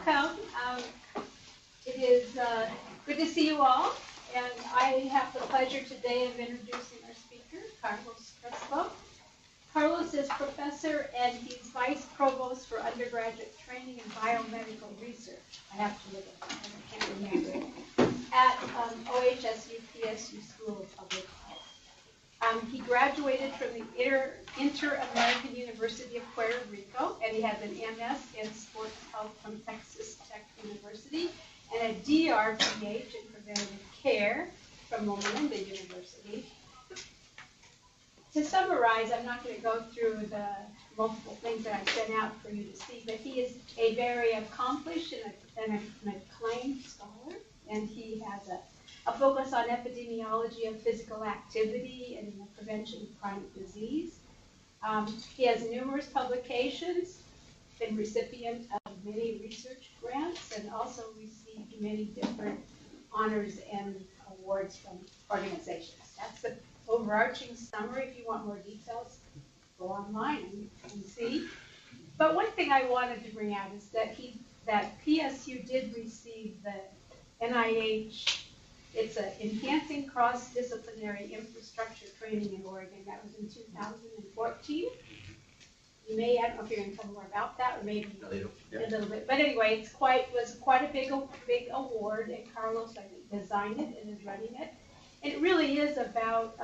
welcome. It is good to see you all, and I have the pleasure today of introducing our speaker, Carlos Crespo. Carlos is professor and he's vice provost for undergraduate training in biomedical research. I have to look at that, I can't remember it. At OHSU-PSU School of Public Health. He graduated from the Inter-American University of Puerto Rico, and he has an MS in sports health from Texas Tech University, and a DrPH in preventive care from Loma Linda University. To summarize, I'm not going to go through the multiple things that I sent out for you to see, but he is a very accomplished and an acclaimed scholar, and he has a focus on epidemiology of physical activity and the prevention of chronic disease. He has numerous publications, been recipient of many research grants, and also received many different honors and awards from organizations. That's the overarching summary. If you want more details, go online and see. But one thing I wanted to bring out is that PSU did receive the NIH. It's an Enhancing Cross-Disciplinary Infrastructure Training in Oregon. That was in 2014. You may, I don't know if you're going to tell more about that, or maybe a little bit. But anyway, was quite a big award, and Carlos, I think, designed it and is running it. And it really is about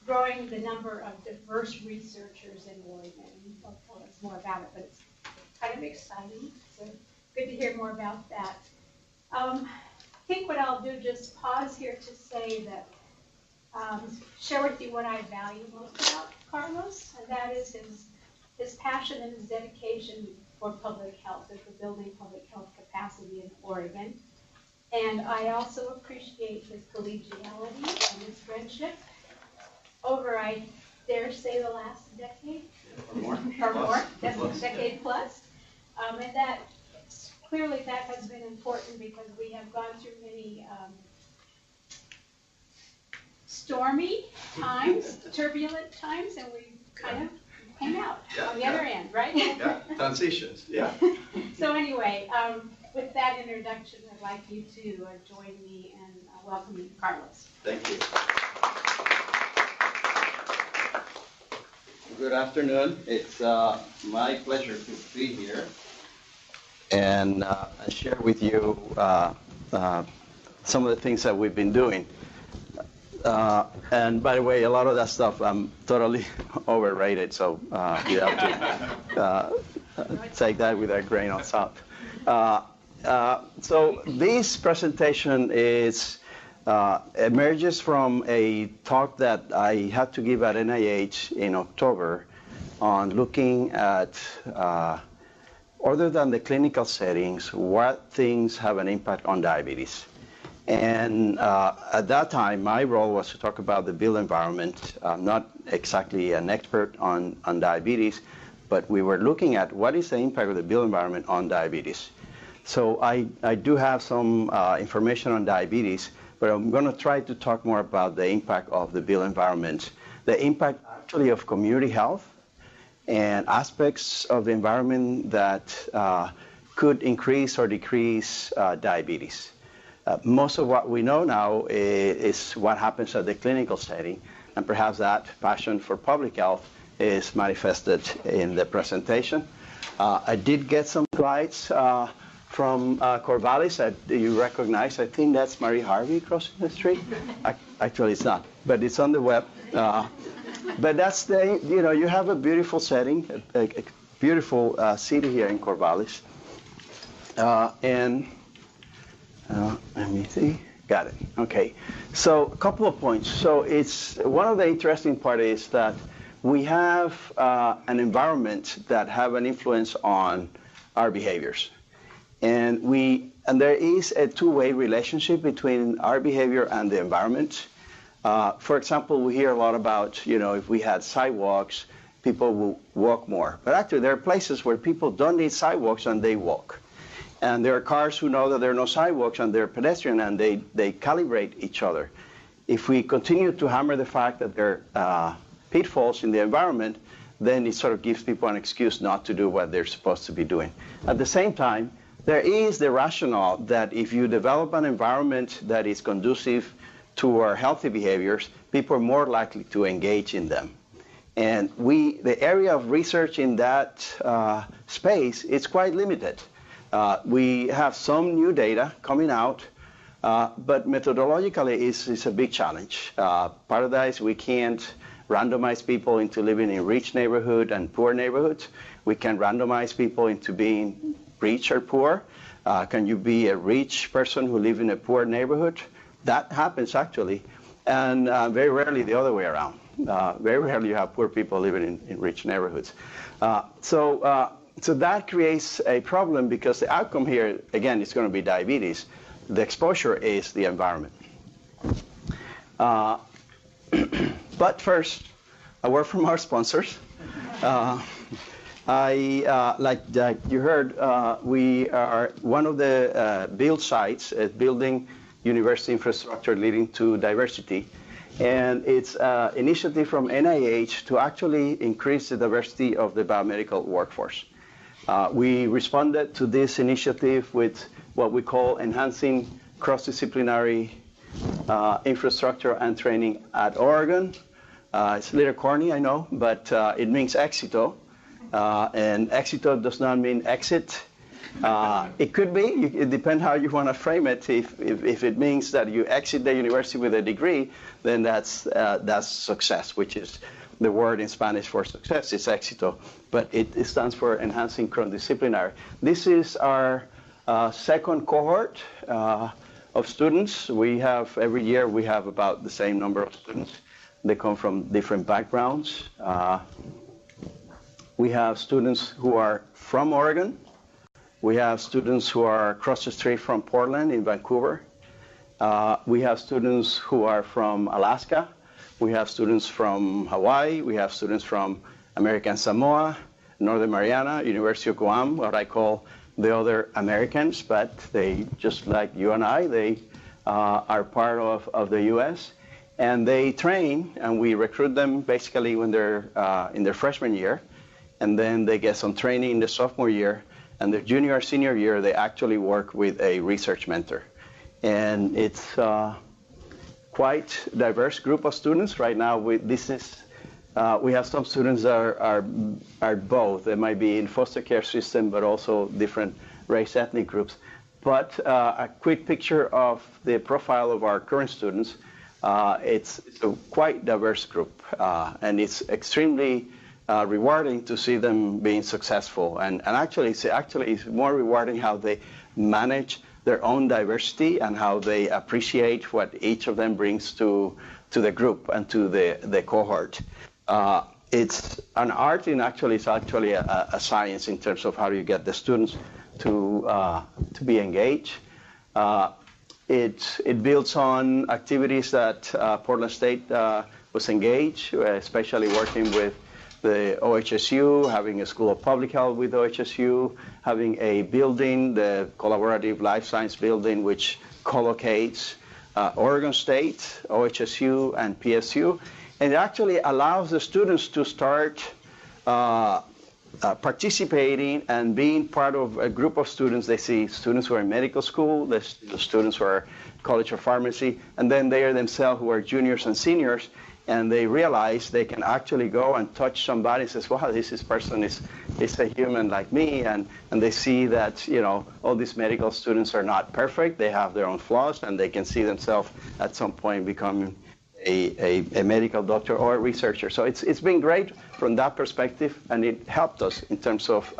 growing the number of diverse researchers in Oregon. And he'll tell us more about it, but it's kind of exciting. So good to hear more about that. I think what I'll do, just pause here to say that, share with you what I value most about Carlos, and that is his passion and his dedication for public health and for building public health capacity in Oregon. And I also appreciate his collegiality and his friendship over, I dare say, the last decade. Or more, decade plus. And that clearly that has been important because we have gone through many stormy times, turbulent times, and we kind of came out on the other end, right? Yeah, transitions, yeah. So anyway, with that introduction, I'd like you to join me in welcoming Carlos. Thank you. Good afternoon. It's my pleasure to be here and share with you some of the things that we've been doing. And by the way, a lot of that stuff I'm totally overrated, so you have to take that with a grain of salt. So this presentation emerges from a talk that I had to give at NIH in October on looking at, other than the clinical settings, what things have an impact on diabetes. And at that time, my role was to talk about the built environment. I'm not exactly an expert on diabetes, but we were looking at what is the impact of the built environment on diabetes. So I do have some information on diabetes, but I'm going to try to talk more about the impact of the built environment, the impact actually of community health, and aspects of the environment that could increase or decrease diabetes. Most of what we know now is what happens at the clinical setting, and perhaps that passion for public health is manifested in the presentation. I did get some slides from Corvallis that you recognize. I think that's Marie Harvey crossing the street. Actually, it's not, but it's on the web. But that's you have a beautiful setting, a beautiful city here in Corvallis. Let me see. Got it. Okay. So a couple of points. So it's one of the interesting part is that we have an environment that have an influence on our behaviors, and there is a two-way relationship between our behavior and the environment. For example, we hear a lot about if we had sidewalks, people will walk more. But actually, there are places where people don't need sidewalks and they walk. And there are cars who know that there are no sidewalks and they're pedestrian and they calibrate each other. If we continue to hammer the fact that there are pitfalls in the environment, then it sort of gives people an excuse not to do what they're supposed to be doing. At the same time, there is the rationale that if you develop an environment that is conducive to our healthy behaviors, people are more likely to engage in them. And the area of research in that space is quite limited. We have some new data coming out, but methodologically it's a big challenge. Part of that is we can't randomize people into living in rich neighborhood and poor neighborhoods. We can randomize people into being rich or poor. Can you be a rich person who lives in a poor neighborhood? That happens actually, and very rarely the other way around. Very rarely you have poor people living in rich neighborhoods. So that creates a problem because the outcome here, again, is going to be diabetes. The exposure is the environment. But first, a word from our sponsors. Like you heard, we are one of the build sites at Building University Infrastructure Leading to Diversity. And it's an initiative from NIH to actually increase the diversity of the biomedical workforce. We responded to this initiative with what we call enhancing cross-disciplinary infrastructure and training at Oregon. It's a little corny, I know, but it means éxito. And éxito does not mean exit. It could be. It depends how you want to frame it. If it means that you exit the university with a degree, then that's success, which is the word in Spanish for success. It's éxito, but it stands for enhancing cross-disciplinary. This is our second cohort of students. Every year we have about the same number of students. They come from different backgrounds. We have students who are from Oregon. We have students who are across the street from Portland in Vancouver. We have students who are from Alaska. We have students from Hawaii. We have students from American Samoa, Northern Mariana, University of Guam, what I call the other Americans, but they, just like you and I, they are part of the U.S. And they train, and we recruit them basically when they're in their freshman year. And then they get some training in the sophomore year. And their junior or senior year, they actually work with a research mentor. And it's quite diverse group of students. Right now, we have some students that are both. They might be in foster care system, but also different race ethnic groups. But a quick picture of the profile of our current students. It's a quite diverse group, and it's extremely rewarding to see them being successful. And actually, it's more rewarding how they manage their own diversity and how they appreciate what each of them brings to the group and to the cohort. It's an art, and actually it's actually a science in terms of how do you get the students to be engaged. It builds on activities that Portland State was engaged, especially working with the OHSU, having a School of Public Health with OHSU, having a building, the Collaborative Life Science Building, which collocates Oregon State, OHSU, and PSU. And it actually allows the students to start participating and being part of a group of students. They see students who are in medical school, the students who are College of Pharmacy, and then they are themselves who are juniors and seniors. And they realize they can actually go and touch somebody and says, wow, this person is a human like me. And they see that, all these medical students are not perfect. They have their own flaws, and they can see themselves at some point becoming a medical doctor or a researcher. So it's been great from that perspective, and it helped us in terms of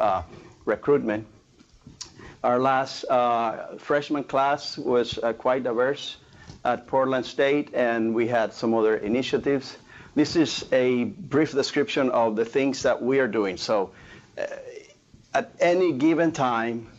recruitment. Our last freshman class was quite diverse at Portland State, and we had some other initiatives. This is a brief description of the things that we are doing. So at any given time,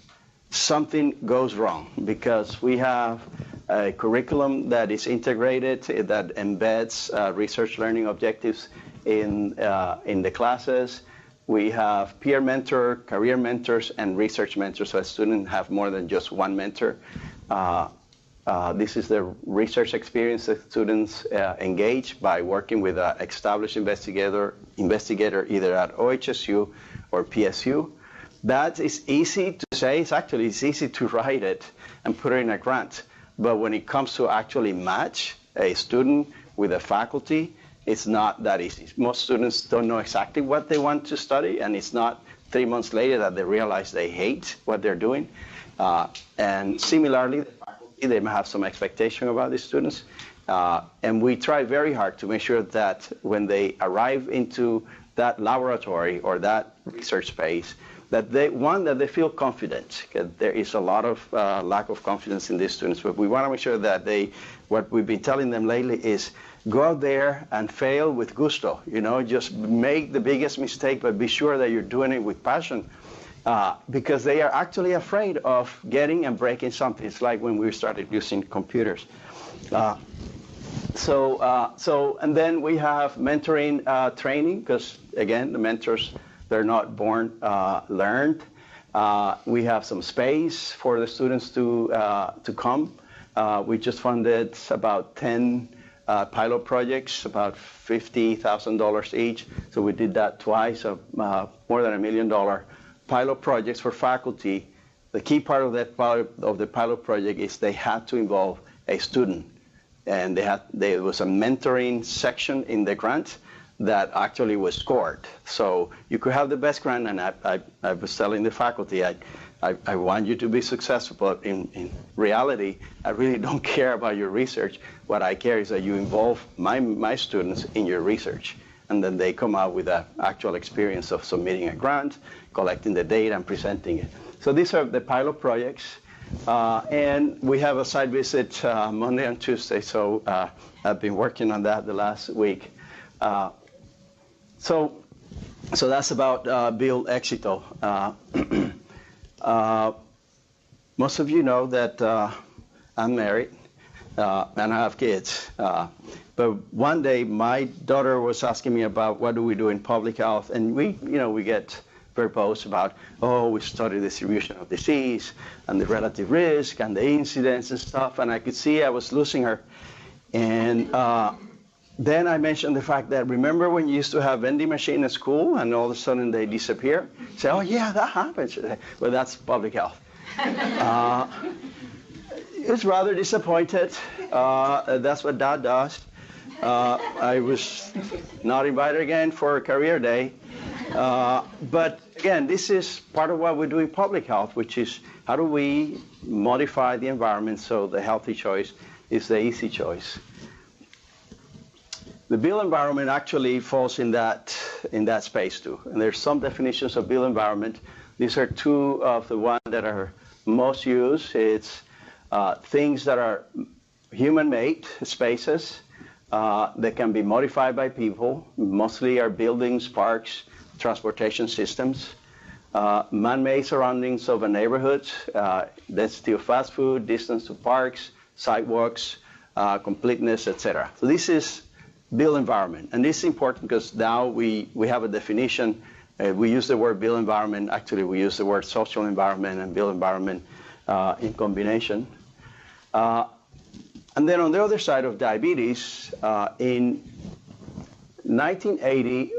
something goes wrong because we have a curriculum that is integrated, that embeds research learning objectives in the classes. We have peer mentor, career mentors, and research mentors, so a student have more than just one mentor. This is the research experience that students engage by working with an established investigator either at OHSU or PSU. That is easy to say. It's easy to write it and put it in a grant. But when it comes to actually match a student with a faculty, it's not that easy. Most students don't know exactly what they want to study, and it's not 3 months later that they realize they hate what they're doing. And similarly, the faculty, they may have some expectation about the students. And we try very hard to make sure that when they arrive into that laboratory or that research space, that they feel confident. There is a lot of lack of confidence in these students, but we want to make sure that what we've been telling them lately is go out there and fail with gusto. Just make the biggest mistake, but be sure that you're doing it with passion, because they are actually afraid of getting and breaking something. It's like when we started using computers. And then we have mentoring training, because again, the mentors, they're not born learned. We have some space for the students to come. We just funded about 10 pilot projects, about $50,000 each. So we did that twice, more than $1 million pilot projects for faculty. The key part of the pilot project is they had to involve a student. And there was a mentoring section in the grant that actually was scored. So you could have the best grant, and I was telling the faculty, I want you to be successful, but in reality, I really don't care about your research. What I care is that you involve my students in your research, and then they come out with an actual experience of submitting a grant, collecting the data, and presenting it. So these are the pilot projects. And we have a site visit Monday and Tuesday, so I've been working on that the last week. So that's about Build Éxito. Most of you know that I'm married and I have kids. But one day my daughter was asking me about what do we do in public health, and we get proposed about, we study the distribution of disease and the relative risk and the incidence and stuff, and I could see I was losing her. And then I mentioned the fact that, remember when you used to have vending machine at school and all of a sudden they disappear? Say, oh yeah, that happens. Well, that's public health. I was rather disappointed. That's what Dad does. I was not invited again for a career day. But again, this is part of what we do in public health, which is how do we modify the environment so the healthy choice is the easy choice. The built environment actually falls in that space too. And there's some definitions of built environment. These are two of the ones that are most used. It's things that are human-made spaces that can be modified by people. Mostly are buildings, parks, transportation systems, man-made surroundings of a neighborhood, density of fast food, distance to parks, sidewalks, completeness, etc. So this is built environment. And this is important because now we have a definition. We use the word built environment. Actually, we use the word social environment and built environment in combination. And then on the other side of diabetes, in 1980,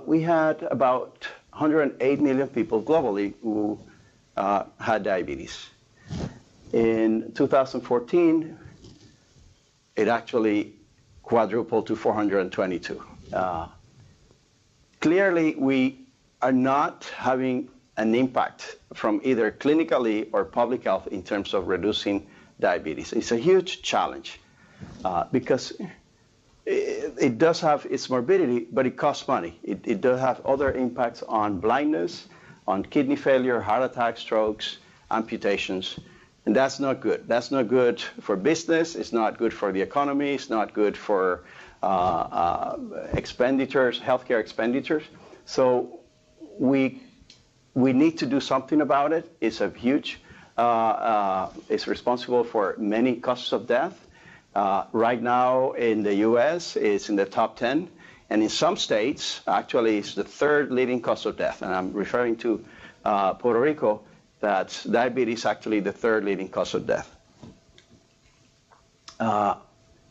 we had about 108 million people globally who had diabetes. In 2014, it actually quadrupled to 422. Clearly, we are not having an impact from either clinically or public health in terms of reducing diabetes. It's a huge challenge because it does have its morbidity, but it costs money. It does have other impacts on blindness, on kidney failure, heart attacks, strokes, amputations, and that's not good. That's not good for business. It's not good for the economy. It's not good for expenditures, healthcare expenditures. So we need to do something about it. It's a huge. It's responsible for many causes of death. Right now in the U.S., it's in the top 10. And in some states, actually, it's the third leading cause of death. And I'm referring to Puerto Rico, that diabetes is actually the third leading cause of death.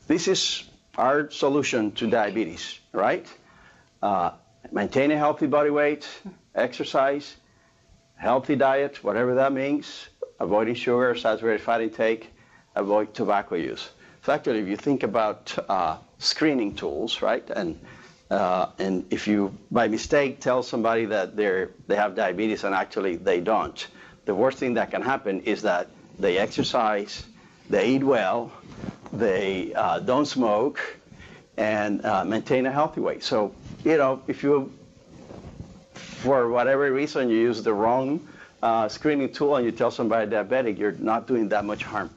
This is our solution to diabetes, right? Maintain a healthy body weight, exercise, healthy diet, whatever that means, avoiding sugar, saturated fat intake, avoid tobacco use. So actually, if you think about screening tools, right, and if you, by mistake, tell somebody that they have diabetes and actually they don't, the worst thing that can happen is that they exercise, they eat well, they don't smoke, and maintain a healthy weight. So, if you, for whatever reason, you use the wrong screening tool and you tell somebody diabetic, you're not doing that much harm.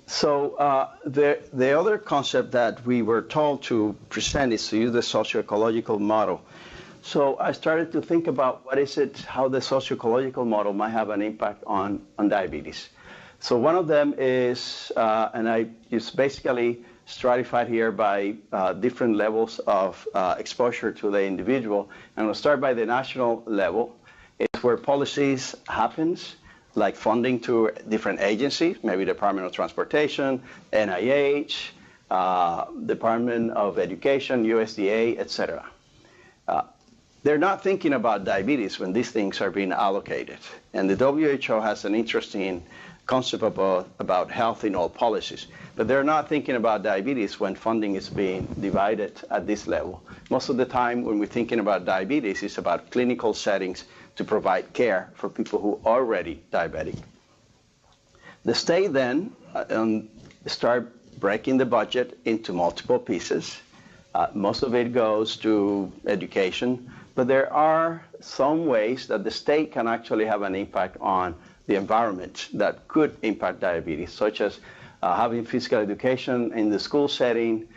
So the other concept that we were told to present is to use the socio-ecological model. So I started to think about how the socio-ecological model might have an impact on diabetes. So one of them is, and I just basically stratified here by different levels of exposure to the individual. And we'll start by the national level. It's where policies happens, like funding to different agencies, maybe Department of Transportation, NIH, Department of Education, USDA, etc. They're not thinking about diabetes when these things are being allocated. And the WHO has an interesting concept about health in all policies. But they're not thinking about diabetes when funding is being divided at this level. Most of the time when we're thinking about diabetes, it's about clinical settings to provide care for people who are already diabetic. The state then start breaking the budget into multiple pieces. Most of it goes to education, but there are some ways that the state can actually have an impact on the environment that could impact diabetes, such as having physical education in the school setting,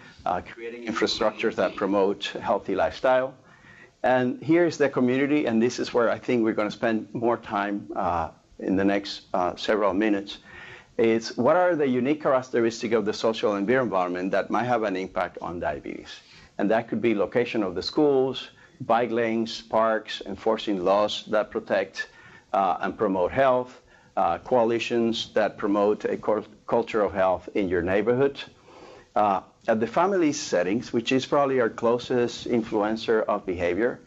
creating infrastructures that promote healthy lifestyle. And here's the community, and this is where I think we're going to spend more time in the next several minutes. It's what are the unique characteristics of the social and environment that might have an impact on diabetes? And that could be location of the schools, bike lanes, parks, enforcing laws that protect and promote health, coalitions that promote a culture of health in your neighborhood. At the family settings, which is probably our closest influencer of behavior,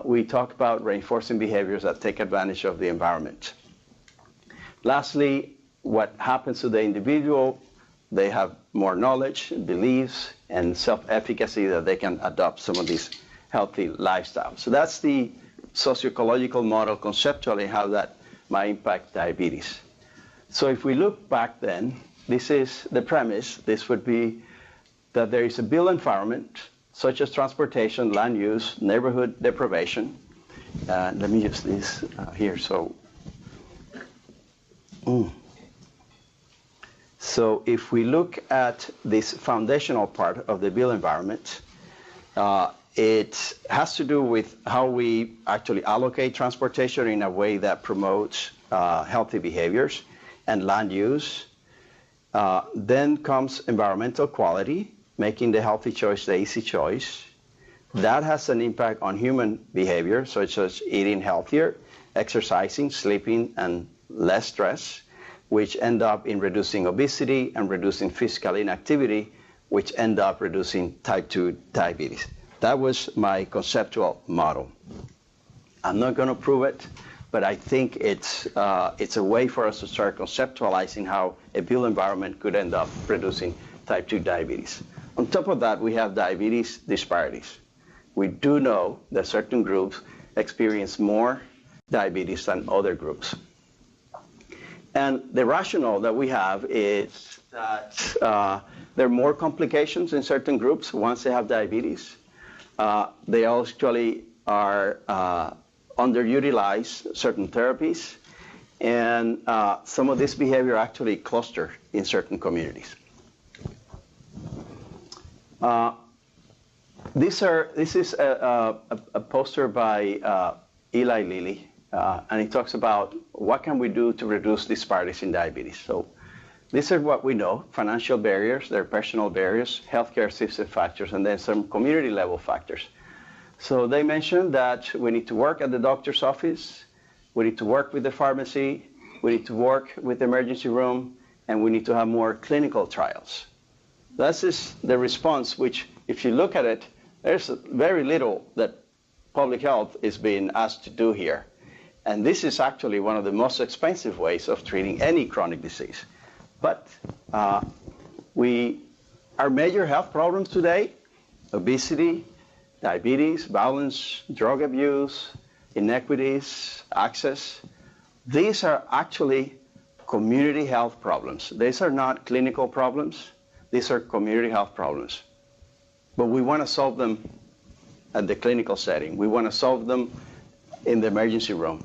we talk about reinforcing behaviors that take advantage of the environment. Lastly, what happens to the individual, they have more knowledge, beliefs, and self-efficacy that they can adopt some of these healthy lifestyles. So that's the socio-ecological model conceptually, how that might impact diabetes. So if we look back then, this is the premise. This would be that there is a built environment, such as transportation, land use, neighborhood deprivation. Let me use this here. So if we look at this foundational part of the built environment, it has to do with how we actually allocate transportation in a way that promotes healthy behaviors and land use. Then comes environmental quality, making the healthy choice the easy choice. That has an impact on human behavior, such as eating healthier, exercising, sleeping, and less stress, which end up in reducing obesity and reducing physical inactivity, which end up reducing type 2 diabetes. That was my conceptual model. I'm not going to prove it, but I think it's a way for us to start conceptualizing how a built environment could end up reducing type 2 diabetes. On top of that, we have diabetes disparities. We do know that certain groups experience more diabetes than other groups. And the rationale that we have is that there are more complications in certain groups once they have diabetes. They actually are underutilize certain therapies, and some of this behavior actually cluster in certain communities. This is a poster by Eli Lilly, and it talks about what can we do to reduce disparities in diabetes. So these are what we know: financial barriers, there are personal barriers, healthcare system factors, and then some community level factors. So they mentioned that we need to work at the doctor's office, we need to work with the pharmacy, we need to work with the emergency room, and we need to have more clinical trials. This is the response, which if you look at it, there's very little that public health is being asked to do here. And this is actually one of the most expensive ways of treating any chronic disease. But our major health problems today, obesity, diabetes, violence, drug abuse, inequities, access, these are actually community health problems. These are not clinical problems. These are community health problems. But we want to solve them at the clinical setting. We want to solve them in the emergency room.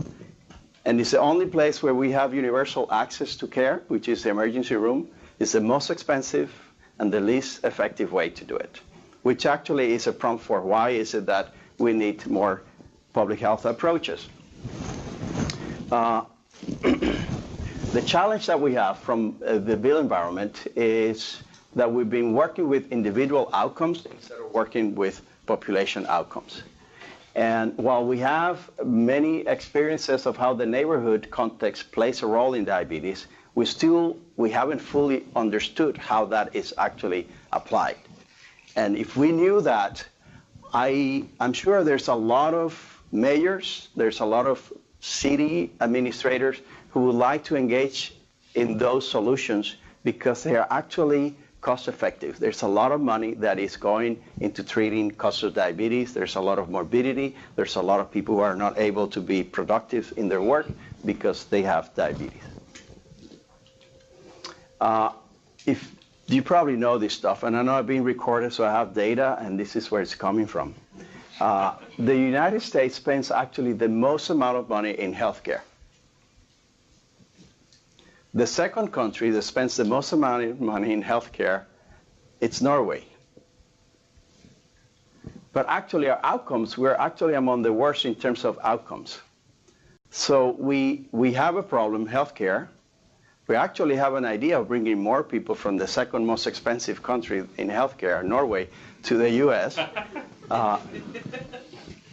And it's the only place where we have universal access to care, which is the emergency room. It's the most expensive and the least effective way to do it, which actually is a prompt for why is it that we need more public health approaches. The challenge that we have from the built environment is that we've been working with individual outcomes instead of working with population outcomes. And while we have many experiences of how the neighborhood context plays a role in diabetes, we haven't fully understood how that is actually applied. And if we knew that, I'm sure there's a lot of mayors, there's a lot of city administrators who would like to engage in those solutions because they are actually cost effective. There's a lot of money that is going into treating causes of diabetes. There's a lot of morbidity. There's a lot of people who are not able to be productive in their work because they have diabetes. You probably know this stuff, and I know I've been recorded, so I have data, and this is where it's coming from. The United States spends actually the most amount of money in healthcare. The second country that spends the most amount of money in healthcare, it's Norway. But actually our outcomes, we're actually among the worst in terms of outcomes. So we have a problem, healthcare. We actually have an idea of bringing more people from the second most expensive country in healthcare, Norway, to the US.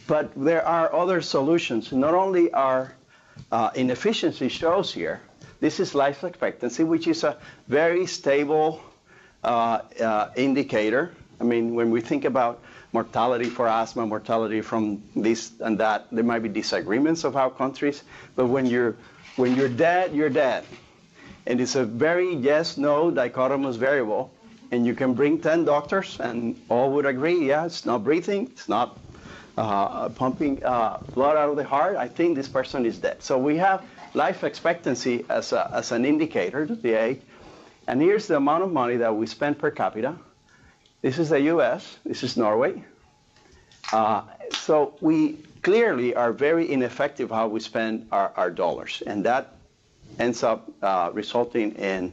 But there are other solutions. Not only are inefficiency shows here, this is life expectancy, which is a very stable indicator. I mean, when we think about mortality for asthma, mortality from this and that, there might be disagreements of our countries, but when you're dead, you're dead. And it's a very yes-no dichotomous variable, and you can bring 10 doctors and all would agree, yeah, it's not breathing, it's not pumping blood out of the heart, I think this person is dead. So we have life expectancy as an indicator to the age. And here's the amount of money that we spend per capita. This is the US, this is Norway. So we clearly are very ineffective how we spend our dollars. And that ends up resulting in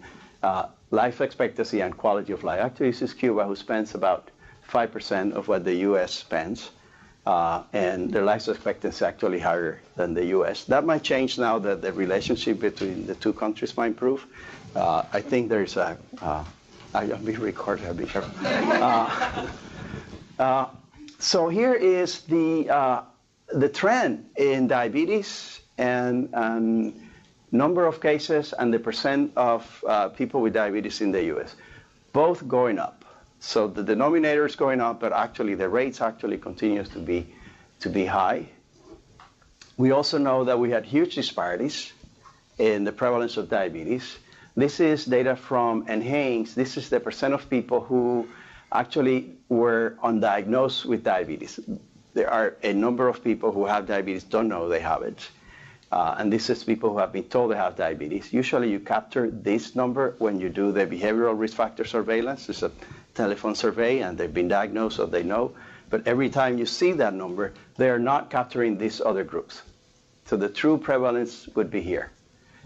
life expectancy and quality of life. Actually, this is Cuba, who spends about 5% of what the US spends. And their life expectancy is actually higher than the US. That might change now that the relationship between the two countries might improve. I think there's I'm being recorded, I'll be careful. So here is the trend in diabetes and number of cases and the percent of people with diabetes in the US, both going up. So the denominator is going up, but actually the rates actually continues to be high. We also know that we had huge disparities in the prevalence of diabetes. This is data from NHANES. This is the percent of people who actually were undiagnosed with diabetes. There are a number of people who have diabetes, don't know they have it. And this is people who have been told they have diabetes. Usually you capture this number when you do the behavioral risk factor surveillance. It's a telephone survey, and they've been diagnosed, so they know. But every time you see that number, they are not capturing these other groups. So the true prevalence would be here.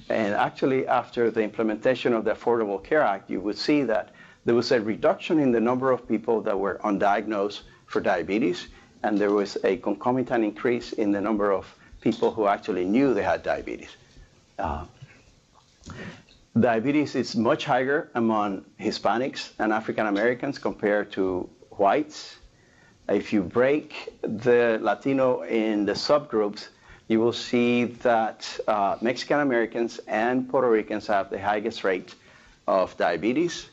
And actually, after the implementation of the Affordable Care Act, you would see that there was a reduction in the number of people that were undiagnosed for diabetes, and there was a concomitant increase in the number of people who actually knew they had diabetes. Diabetes is much higher among Hispanics and African Americans compared to whites. If you break the Latino in the subgroups, you will see that Mexican Americans and Puerto Ricans have the highest rate of diabetes,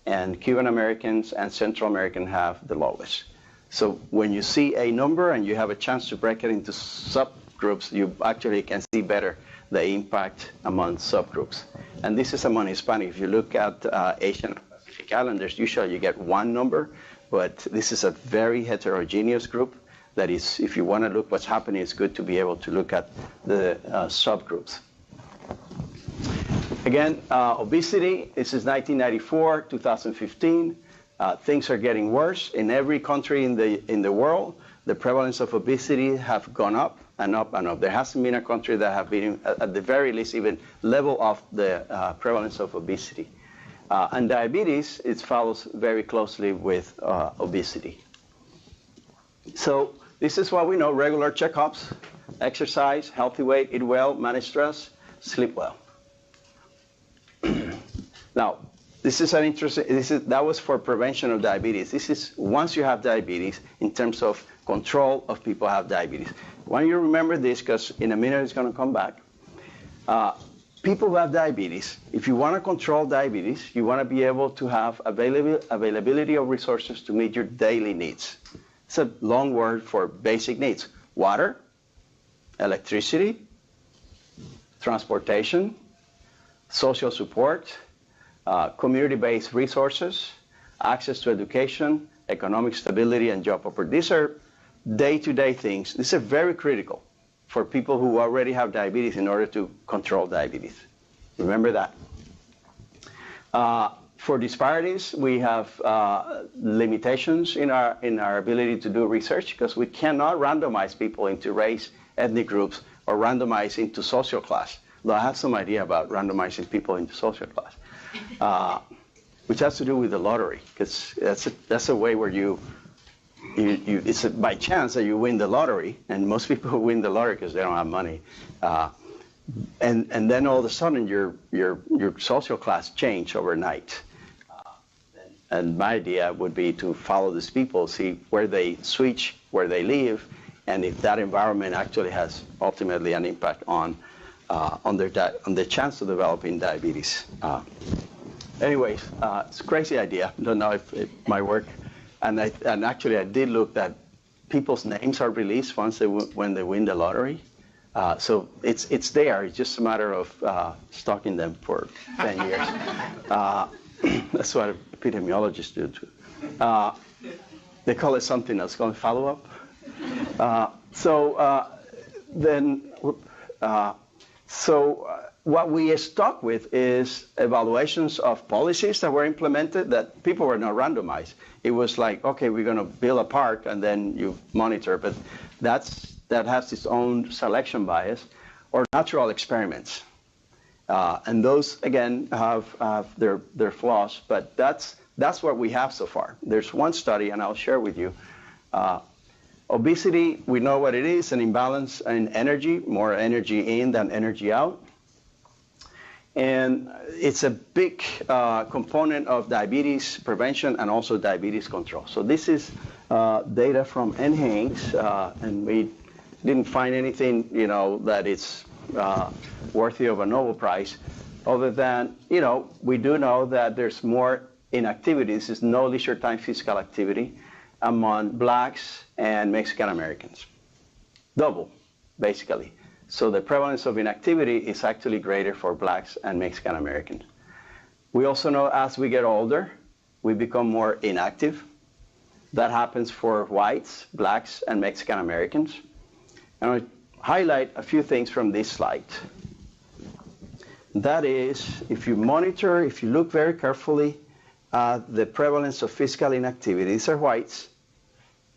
and Cuban Americans and Central Americans have the lowest. So when you see a number and you have a chance to break it into subgroups, you actually can see better the impact among subgroups. And this is among Hispanic. If you look at Asian and Pacific Islanders, usually you get one number, but this is a very heterogeneous group. That is, if you want to look what's happening, it's good to be able to look at the subgroups. Again, obesity, this is 1994, 2015. Things are getting worse. In every country in the world, the prevalence of obesity have gone up and up and up. There hasn't been a country that have been, at the very least, even level of the prevalence of obesity. And diabetes, it follows very closely with obesity. So this is what we know: regular checkups, exercise, healthy weight, eat well, manage stress, sleep well. Now, this is an interesting, that was for prevention of diabetes. This is once you have diabetes, in terms of control of people who have diabetes. Why don't you remember this, because in a minute it's going to come back. People who have diabetes, if you want to control diabetes, you want to be able to have availability of resources to meet your daily needs. It's a long word for basic needs: water, electricity, transportation, social support, community-based resources, access to education, economic stability, and job opportunity. These are day-to-day things. These are very critical for people who already have diabetes in order to control diabetes. Remember that. For disparities, we have limitations in our ability to do research, because we cannot randomize people into race, ethnic groups, or randomize into social class. Though I have some idea about randomizing people into social class, which has to do with the lottery, because that's a way where it's by chance that you win the lottery, and most people who win the lottery because they don't have money, and then all of a sudden your social class change overnight. And my idea would be to follow these people, see where they switch, where they live, and if that environment actually has ultimately an impact on the chance of developing diabetes. Anyways, it's a crazy idea. Don't know if it might work. And actually, I did look that people's names are released once when they win the lottery. So it's there. It's just a matter of stalking them for 10 years. That's what epidemiologists do too. They call it something else, called follow-up. What we are stuck with is evaluations of policies that were implemented that people were not randomized. It was like, okay, we're going to build a park and then you monitor, but that has its own selection bias, or natural experiments. And those, again, have their flaws, but that's what we have so far. There's one study, and I'll share with you. Obesity, we know what it is: an imbalance in energy, more energy in than energy out. And it's a big component of diabetes prevention and also diabetes control. So this is data from NHANES, and we didn't find anything, that it's worthy of a Nobel Prize, other than, we do know that there's more inactivity. This is no leisure time physical activity among blacks and Mexican Americans. Double, basically. So the prevalence of inactivity is actually greater for blacks and Mexican Americans. We also know as we get older, we become more inactive. That happens for whites, blacks, and Mexican Americans. And I'll highlight a few things from this slide. That is, if you look very carefully at the prevalence of physical inactivity, these are whites,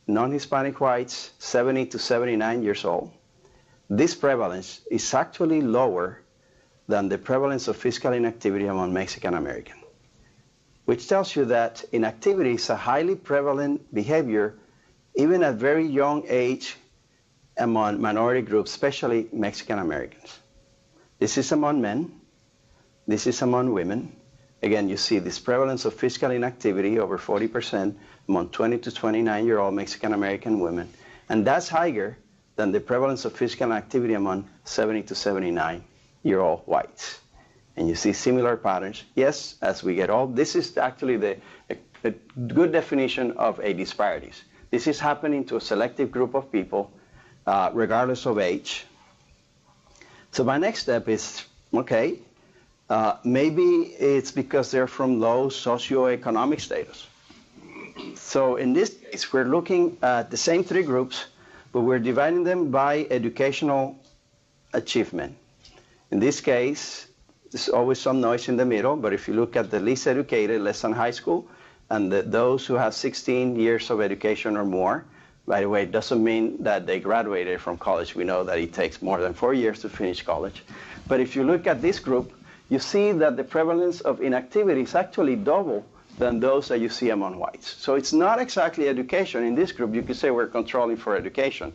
non-Hispanic whites, 70 to 79 years old. This prevalence is actually lower than the prevalence of physical inactivity among Mexican Americans, which tells you that inactivity is a highly prevalent behavior, even at very young age, among minority groups, especially Mexican Americans. This is among men. This is among women. Again, you see this prevalence of physical inactivity, over 40%, among 20 to 29-year-old Mexican American women. And that's higher than the prevalence of physical activity among 70 to 79-year-old whites. And you see similar patterns. Yes, as we get old, this is actually a good definition of a disparities. This is happening to a selective group of people, regardless of age. So my next step is, okay, maybe it's because they're from low socioeconomic status. So in this case, we're looking at the same three groups, but we're dividing them by educational achievement. In this case, there's always some noise in the middle, but if you look at the least educated, less than high school, and those who have 16 years of education or more, by the way, it doesn't mean that they graduated from college. We know that it takes more than 4 years to finish college. But if you look at this group, you see that the prevalence of inactivity is actually double than those that you see among whites. So it's not exactly education. In this group, you could say we're controlling for education.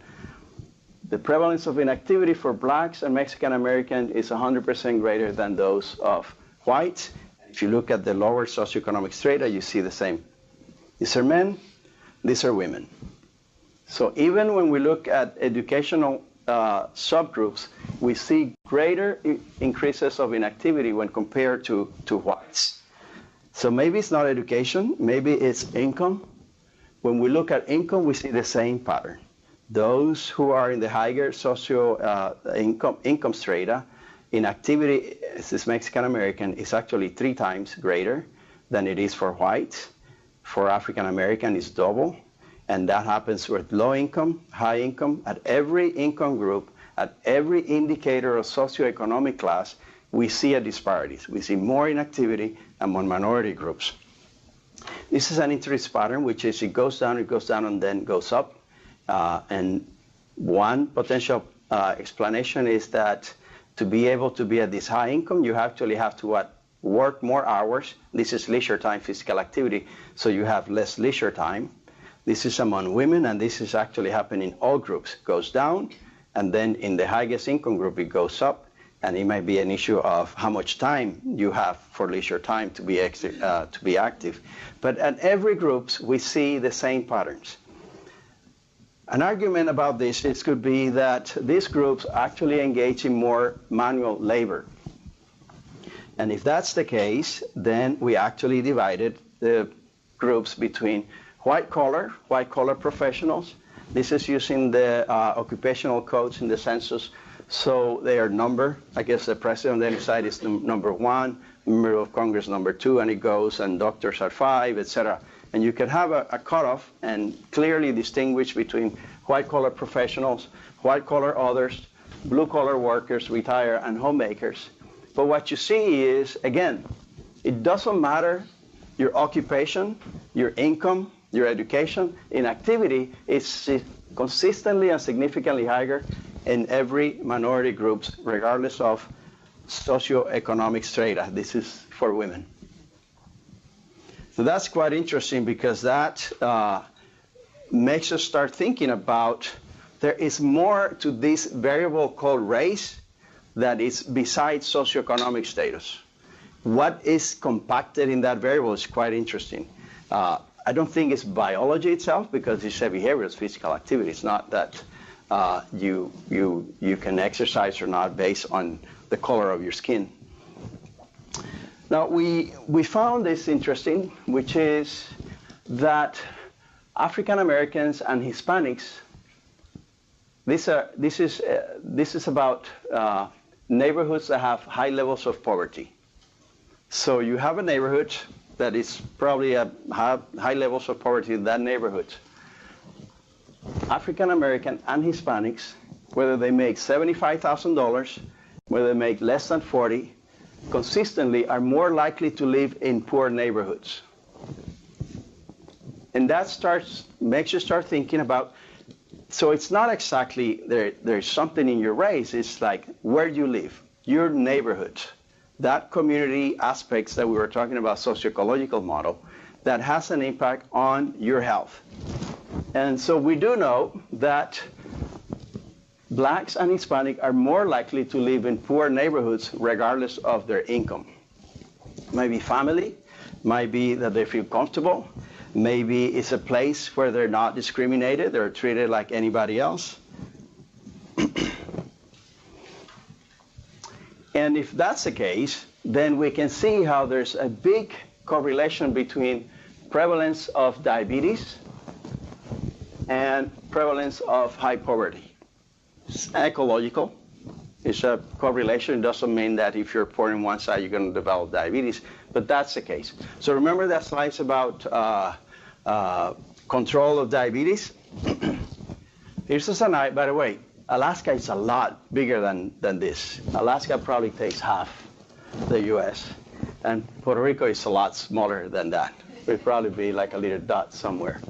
The prevalence of inactivity for blacks and Mexican Americans is 100% greater than those of whites. If you look at the lower socioeconomic strata, you see the same. These are men, these are women. So even when we look at educational subgroups, we see greater increases of inactivity when compared to whites. So maybe it's not education, maybe it's income. When we look at income, we see the same pattern. Those who are in the higher income strata, inactivity as Mexican American is actually 3 times greater than it is for whites. For African American, it's double. And that happens with low income, high income, at every income group, at every indicator of socioeconomic class, we see a disparities. We see more inactivity among minority groups. This is an interest pattern, which is it goes down, and then goes up. And one potential explanation is that to be able to be at this high income, you actually have to work more hours. This is leisure time, physical activity, so you have less leisure time. This is among women, and this is actually happening in all groups. It goes down, and then in the highest income group, it goes up, and it might be an issue of how much time you have for leisure time to be active. But at every group, we see the same patterns. An argument about this could be that these groups actually engage in more manual labor. And if that's the case, then we actually divided the groups between white collar professionals. This is using the occupational codes in the census. So they are numbered. I guess the president on the side is number 1, member of Congress number 2, and it goes, and doctors are 5, etc. And you can have a cutoff and clearly distinguish between white collar professionals, white collar others, blue collar workers, retired, and homemakers. But what you see is, again, it doesn't matter your occupation, your income, your education, inactivity is consistently and significantly higher in every minority groups, regardless of socioeconomic strata. This is for women. So that's quite interesting because that makes us start thinking about there is more to this variable called race that is besides socioeconomic status. What is compacted in that variable is quite interesting. I don't think it's biology itself because it's a behavior, it's physical activity. It's not that you can exercise or not based on the color of your skin. Now we found this interesting, which is that African Americans and Hispanics. This is about neighborhoods that have high levels of poverty. So you have a neighborhood that is probably at high levels of poverty in that neighborhood. African American and Hispanics, whether they make $75,000, whether they make less than 40, consistently are more likely to live in poor neighborhoods. And that makes you start thinking about, so it's not exactly there's something in your race, it's like where you live, your neighborhood, that community aspects that we were talking about, socio-ecological model, that has an impact on your health. And so we do know that blacks and Hispanic are more likely to live in poor neighborhoods regardless of their income. Maybe family, might be that they feel comfortable, maybe it's a place where they're not discriminated, they're treated like anybody else. And if that's the case, then we can see how there's a big correlation between prevalence of diabetes prevalence of high poverty. It's ecological. It's a correlation. It doesn't mean that if you're poor in one side, you're going to develop diabetes, but that's the case. So remember that slides about control of diabetes? Here's the slide. By the way, Alaska is a lot bigger than this. Alaska probably takes half the U.S., and Puerto Rico is a lot smaller than that. It would probably be like a little dot somewhere.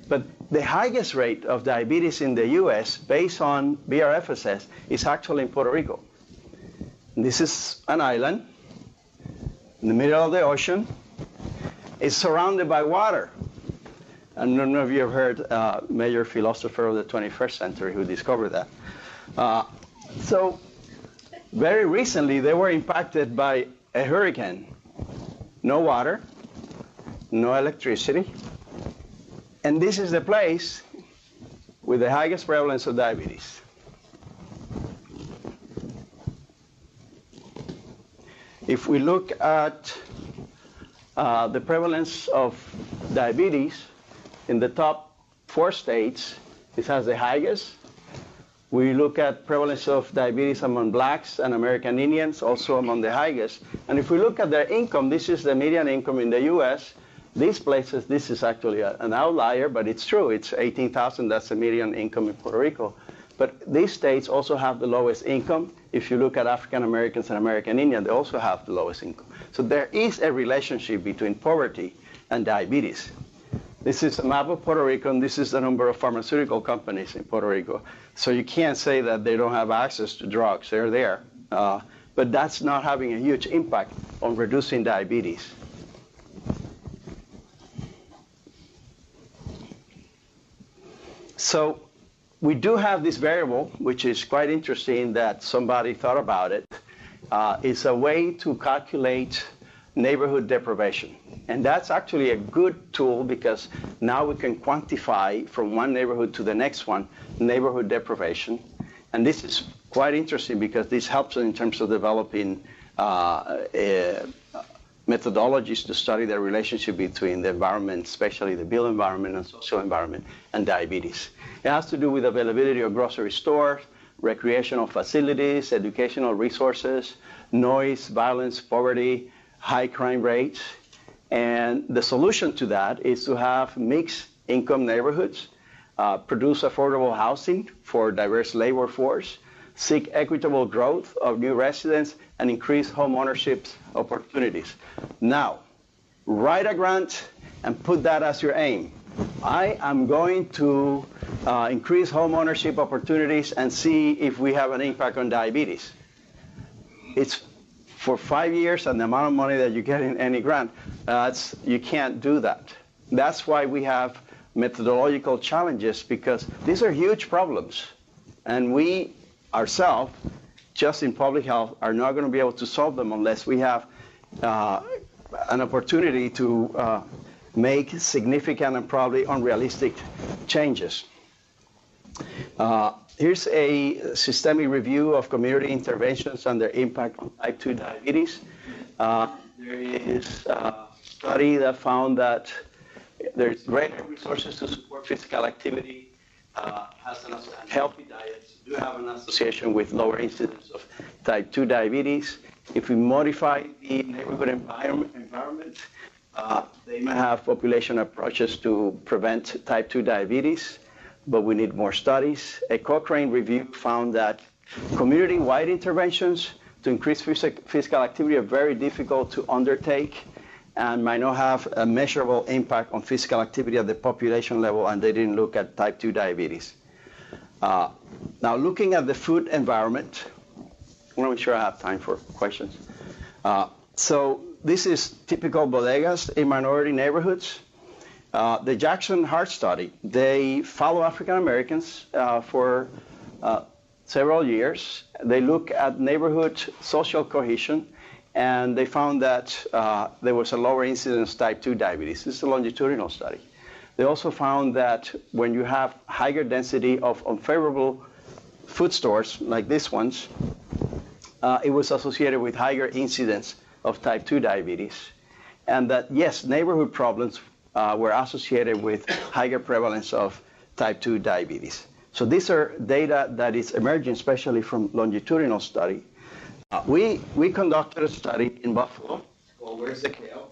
But the highest rate of diabetes in the U.S., based on BRFSS, is actually in Puerto Rico. And this is an island in the middle of the ocean. It's surrounded by water. I don't know if you have heard a major philosopher of the 21st century who discovered that. So very recently, they were impacted by a hurricane. No water, no electricity. And this is the place with the highest prevalence of diabetes. If we look at the prevalence of diabetes in the top 4 states, it has the highest. We look at prevalence of diabetes among blacks and American Indians, also among the highest. And if we look at their income, this is the median income in the U.S. These places, this is actually an outlier, but it's true. It's $18,000. That's the median income in Puerto Rico. But these states also have the lowest income. If you look at African Americans and American Indian, they also have the lowest income. So there is a relationship between poverty and diabetes. This is a map of Puerto Rico, and this is the number of pharmaceutical companies in Puerto Rico. So you can't say that they don't have access to drugs. They're there. But that's not having a huge impact on reducing diabetes. So we do have this variable, which is quite interesting that somebody thought about it. It's a way to calculate neighborhood deprivation. And that's actually a good tool because now we can quantify from one neighborhood to the next one neighborhood deprivation. And this is quite interesting because this helps in terms of developing methodologies to study the relationship between the environment, especially the built environment and social environment, and diabetes. It has to do with availability of grocery stores, recreational facilities, educational resources, noise, violence, poverty, high crime rates. And the solution to that is to have mixed income neighborhoods, produce affordable housing for diverse labor force, seek equitable growth of new residents, and increase home ownership opportunities. Now, write a grant and put that as your aim. I am going to increase home ownership opportunities and see if we have an impact on diabetes. It's for 5 years and the amount of money that you get in any grant, you can't do that. That's why we have methodological challenges, because these are huge problems. And we ourselves, just in public health, are not going to be able to solve them unless we have an opportunity to make significant and probably unrealistic changes. Here's a systemic review of community interventions and their impact on type 2 diabetes. There is a study that found that there's greater resources to support physical activity, and healthy diets do have an association with lower incidence of type 2 diabetes. If we modify the neighborhood environment, they may have population approaches to prevent type 2 diabetes, but we need more studies. A Cochrane review found that community-wide interventions to increase physical activity are very difficult to undertake and might not have a measurable impact on physical activity at the population level, and they didn't look at type 2 diabetes. Now, looking at the food environment, I want to make sure I have time for questions. So this is typical bodegas in minority neighborhoods. The Jackson Heart Study, they follow African Americans for several years. They look at neighborhood social cohesion, and they found that there was a lower incidence of type 2 diabetes. This is a longitudinal study. They also found that when you have higher density of unfavorable food stores, like these ones, it was associated with higher incidence of type 2 diabetes. And that, yes, neighborhood problems were associated with higher prevalence of type 2 diabetes. So these are data that is emerging, especially from longitudinal study. We conducted a study in Buffalo called Where's the Kale?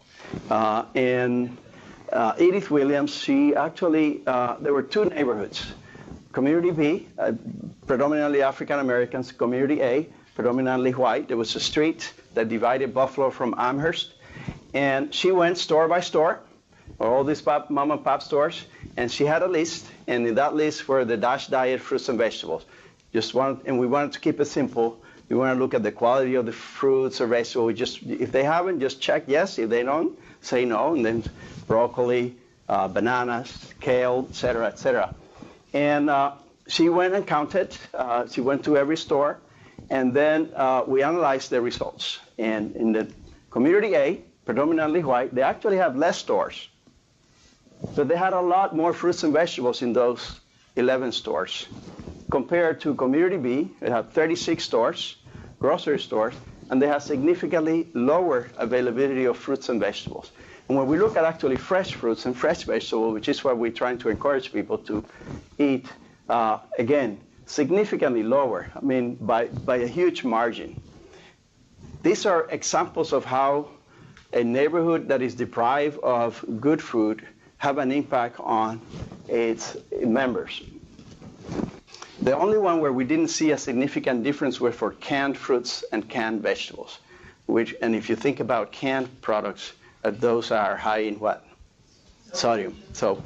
And Edith Williams, she actually, there were two neighborhoods. Community B, predominantly African Americans. Community A, predominantly white. There was a street that divided Buffalo from Amherst. And she went store by store, all these mom and pop stores, and she had a list. And in that list were the DASH diet fruits and vegetables. And we wanted to keep it simple. We want to look at the quality of the fruits or vegetables. If they haven't, just check yes. If they don't, say no. And then broccoli, bananas, kale, et cetera, et cetera. And she went and counted. She went to every store. And then we analyzed the results. And in the community A, predominantly white, they actually have less stores. So they had a lot more fruits and vegetables in those 11 stores. Compared to community B, they have 36 stores, grocery stores, and they have significantly lower availability of fruits and vegetables. And when we look at actually fresh fruits and fresh vegetables, which is what we're trying to encourage people to eat, again, significantly lower, I mean, by a huge margin. These are examples of how a neighborhood that is deprived of good food have an impact on its members. The only one where we didn't see a significant difference were for canned fruits and canned vegetables, and if you think about canned products, those are high in what? Sodium. So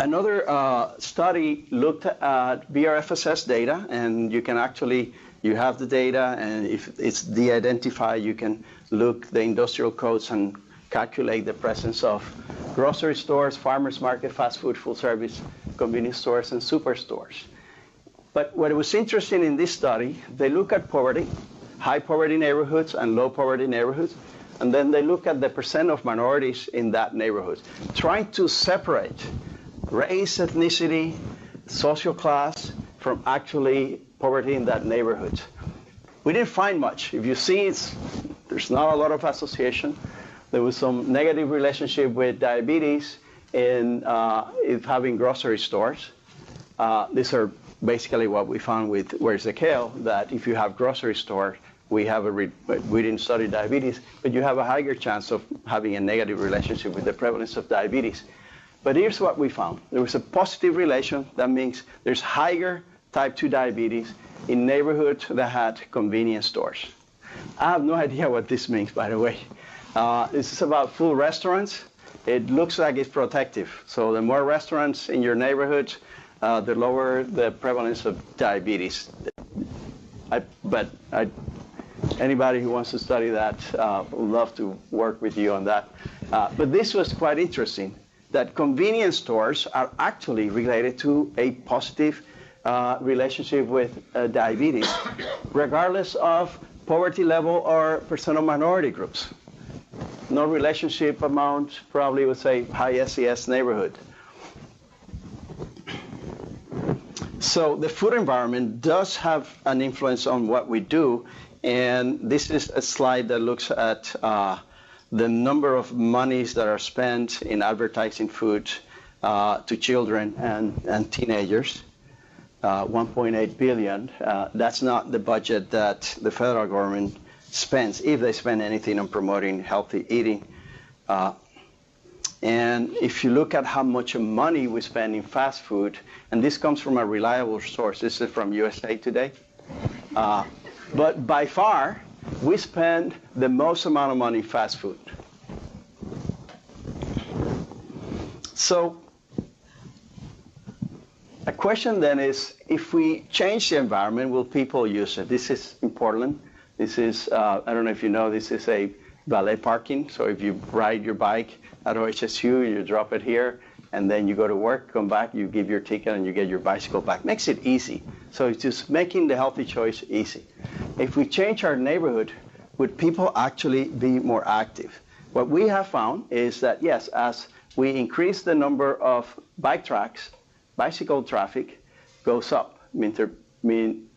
another study looked at BRFSS data, and you can actually, you have the data, and if it's de-identified, you can look the industrial codes and calculate the presence of grocery stores, farmers market, fast food, full service, convenience stores, and superstores. But what was interesting in this study, they look at poverty, high poverty neighborhoods and low poverty neighborhoods, and then they look at the percent of minorities in that neighborhood, trying to separate race, ethnicity, social class from actually poverty in that neighborhood. We didn't find much. If you see, there's not a lot of association. There was some negative relationship with diabetes in having grocery stores. These are basically what we found with Where's the Kale, that if you have grocery store, we didn't study diabetes, but you have a higher chance of having a negative relationship with the prevalence of diabetes. But here's what we found. There was a positive relation. That means there's higher type 2 diabetes in neighborhoods that had convenience stores. I have no idea what this means, by the way. This is about full restaurants. It looks like it's protective. So the more restaurants in your neighborhood, the lower the prevalence of diabetes. Anybody who wants to study that would love to work with you on that. But this was quite interesting, that convenience stores are actually related to a positive relationship with diabetes, regardless of poverty level or percent of minority groups. No relationship amount, probably would say high SES neighborhood. So the food environment does have an influence on what we do, and this is a slide that looks at the number of monies that are spent in advertising food to children and teenagers. 1.8 billion. That's not the budget that the federal government spends, if they spend anything on promoting healthy eating. And if you look at how much money we spend in fast food, and this comes from a reliable source, this is from USA Today, but by far, we spend the most amount of money in fast food. So a question then is, if we change the environment, will people use it? This is in Portland. This is, I don't know if you know, this is a valet parking. So if you ride your bike at OHSU, you drop it here, and then you go to work, come back, you give your ticket, and you get your bicycle back. Makes it easy. So it's just making the healthy choice easy. If we change our neighborhood, would people actually be more active? What we have found is that, yes, as we increase the number of bike tracks, bicycle traffic goes up.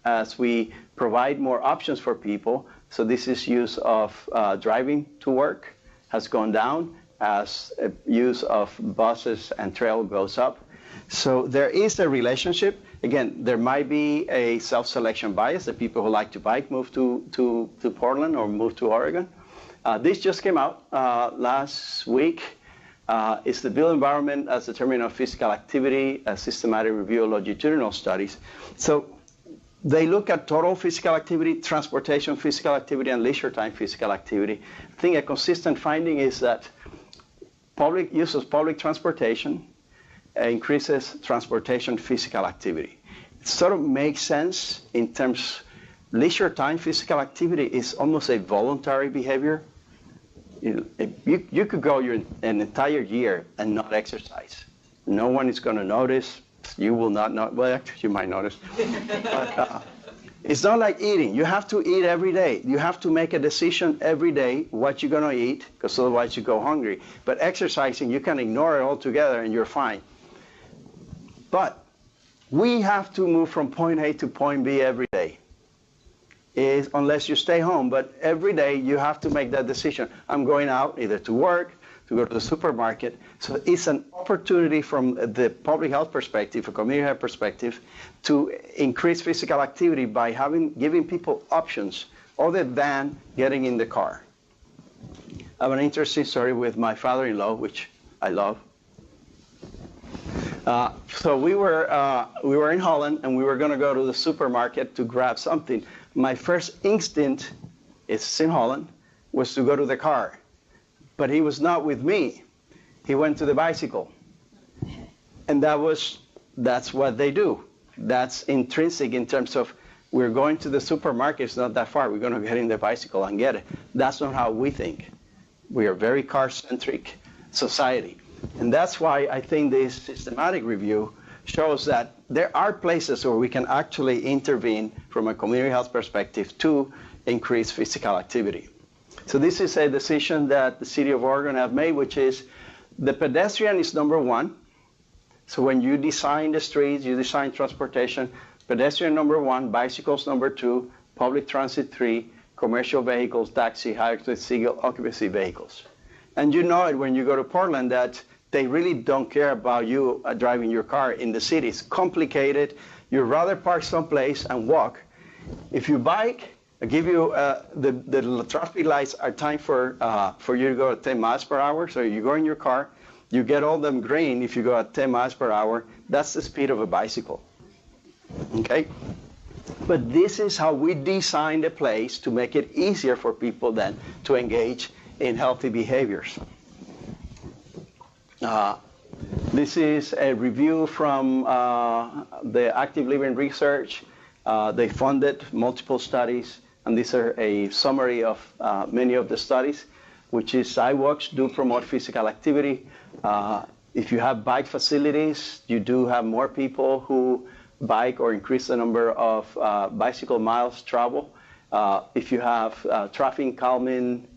As we provide more options for people, so this is use of driving to work has gone down, as use of buses and trail goes up. So there is a relationship. Again, there might be a self-selection bias. The people who like to bike move to Portland or move to Oregon. This just came out last week. It's the Built Environment as Determinant of Physical Activity, a systematic review of longitudinal studies. So they look at total physical activity, transportation physical activity, and leisure time physical activity. I think a consistent finding is that use of public transportation increases transportation physical activity. It sort of makes sense in terms leisure time physical activity is almost a voluntary behavior. You could go an entire year and not exercise. No one is going to notice. You will not know. Well, actually, you might notice. But it's not like eating. You have to eat every day. You have to make a decision every day what you're going to eat, because otherwise you go hungry. But exercising, you can ignore it altogether and you're fine. But we have to move from point A to point B every day. Unless you stay home, but every day you have to make that decision. I'm going out either to work, to go to the supermarket. So it's an opportunity from the public health perspective, a community health perspective, to increase physical activity by giving people options other than getting in the car. I have an interesting story with my father-in-law, which I love. So we were in Holland, and we were going to go to the supermarket to grab something. My first instinct, it's in Holland, was to go to the car. But he was not with me. He went to the bicycle. And that's what they do. That's intrinsic in terms of we're going to the supermarket, it's not that far. We're going to get in the bicycle and get it. That's not how we think. We are a very car-centric society. And that's why I think this systematic review shows that there are places where we can actually intervene from a community health perspective to increase physical activity. So this is a decision that the City of Oregon have made, which is the pedestrian is number one. So when you design the streets, you design transportation, pedestrian number one, bicycles number two, public transit three, commercial vehicles, taxi, high single occupancy vehicles. And you know it when you go to Portland that they really don't care about you driving your car in the city. It's complicated. You'd rather park someplace and walk. If you bike, I give you the traffic lights are timed for you to go at 10 miles per hour. So you go in your car, you get all them green if you go at 10 miles per hour. That's the speed of a bicycle. Okay? But this is how we designed a place to make it easier for people then to engage in healthy behaviors. This is a review from the Active Living Research. They funded multiple studies, and these are a summary of many of the studies, which is sidewalks do promote physical activity. If you have bike facilities, you do have more people who bike or increase the number of bicycle miles traveled. If you have traffic calming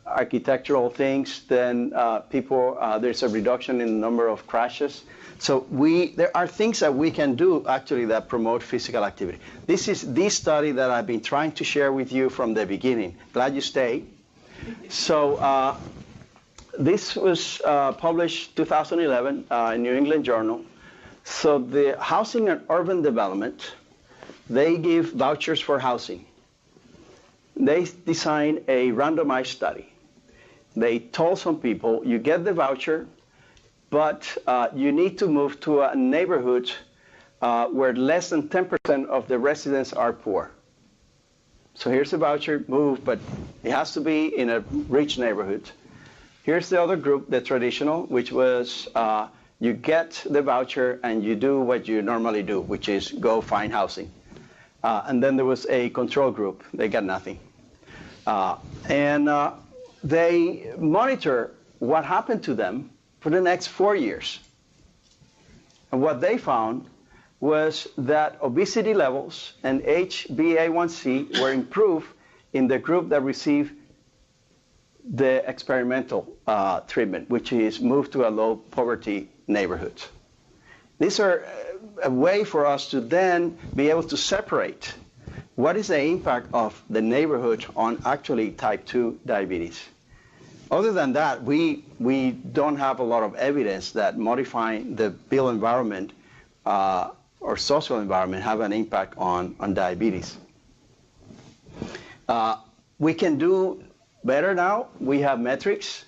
architectural things, then there's a reduction in the number of crashes. So there are things that we can do actually that promote physical activity. This is the study that I've been trying to share with you from the beginning. Glad you stayed. So this was published 2011 in New England Journal. So the Housing and Urban Development, they give vouchers for housing. They designed a randomized study. They told some people, you get the voucher, but you need to move to a neighborhood where less than 10% of the residents are poor. So here's the voucher, move, but it has to be in a rich neighborhood. Here's the other group, the traditional, which was you get the voucher and you do what you normally do, which is go find housing. And then there was a control group. They got nothing. They monitor what happened to them for the next 4 years. And what they found was that obesity levels and HbA1c were improved in the group that received the experimental treatment, which is moved to a low poverty neighborhood. These are a way for us to then be able to separate what is the impact of the neighborhood on actually type 2 diabetes. Other than that, we don't have a lot of evidence that modifying the built environment or social environment have an impact on diabetes. We can do better now. We have metrics.